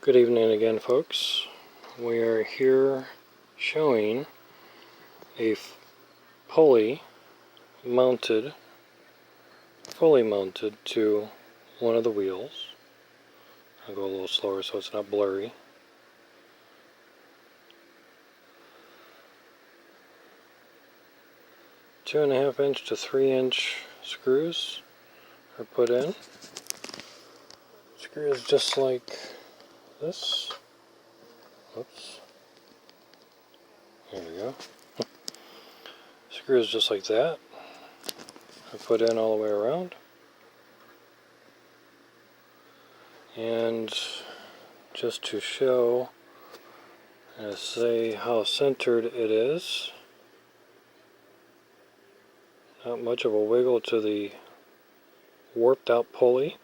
Good evening again, folks. We are here showing a pulley mounted, fully mounted to one of the wheels. I'll go a little slower so it's not blurry. Two and a half inch to 3-inch screws are put in. Screws just like this. Oops. There we go. Screws just like that are put in all the way around. And just to show and say how centered it is, not much of a wiggle to the warped out pulley.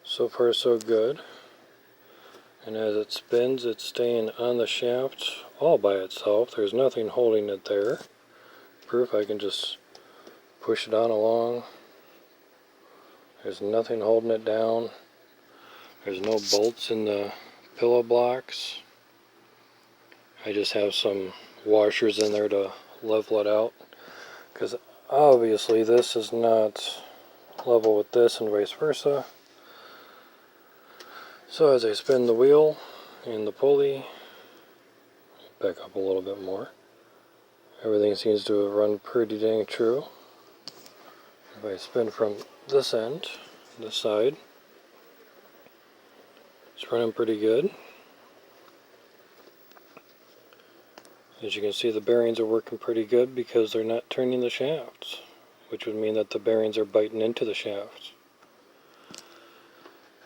So far so good. And as it spins, it's staying on the shaft all by itself. There's nothing holding it there. Proof I can just push it on along. There's nothing holding it down. There's no bolts in the pillow blocks. I just have some washers in there to level it out, because obviously this is not level with this and vice versa. So as I spin the wheel and the pulley, back up a little bit more, everything seems to run pretty dang true. If I spin from this end, this side, it's running pretty good. As you can see, the bearings are working pretty good because they're not turning the shafts, which would mean that the bearings are biting into the shafts.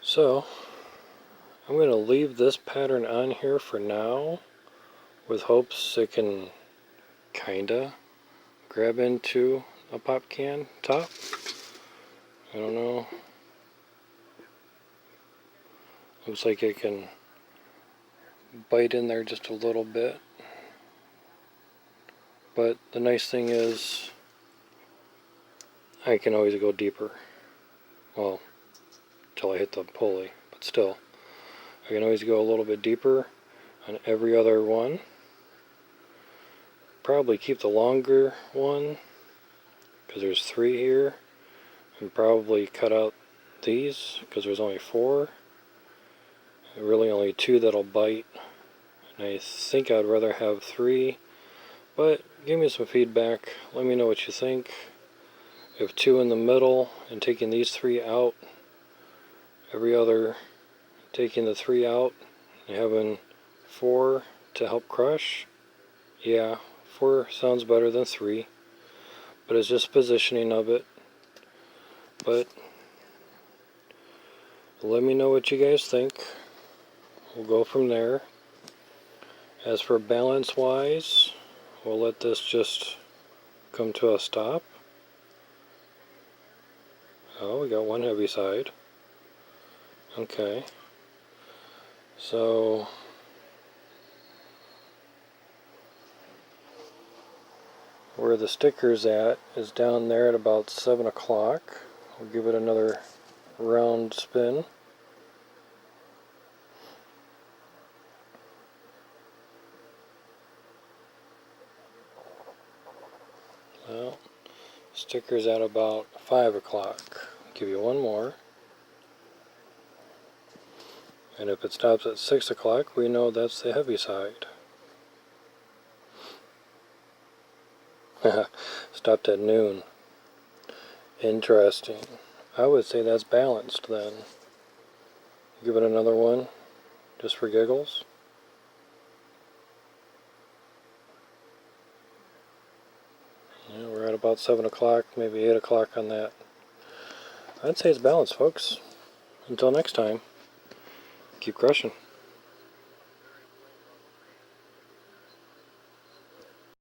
So I'm going to leave this pattern on here for now, with hopes it can kinda grab into a pop can top. I don't know. Looks like it can bite in there just a little bit. But the nice thing is I can always go deeper. Well, until I hit the pulley, but still. I can always go a little bit deeper on every other one. Probably keep the longer one, because there's 3 here, and probably cut out these, because there's only 4. And really only 2 that'll bite, and I think I'd rather have 3, but give me some feedback. Let me know what you think. If 2 in the middle and taking these 3 out, every other taking the 3 out and having 4 to help crush, yeah, 4 sounds better than 3, but it's just positioning of it. But let me know what you guys think. We'll go from there. As for balance wise, we'll let this just come to a stop. Oh, we got one heavy side. Okay. So where the sticker's at is down there at about 7 o'clock. We'll give it another round spin. Well, sticker's at about 5 o'clock. Give you one more. And if it stops at 6 o'clock, we know that's the heavy side. Stopped at noon. Interesting. I would say that's balanced then. Give it another one, just for giggles. Yeah, we're at about 7 o'clock, maybe 8 o'clock on that. I'd say it's balanced, folks. Until next time, keep crushing.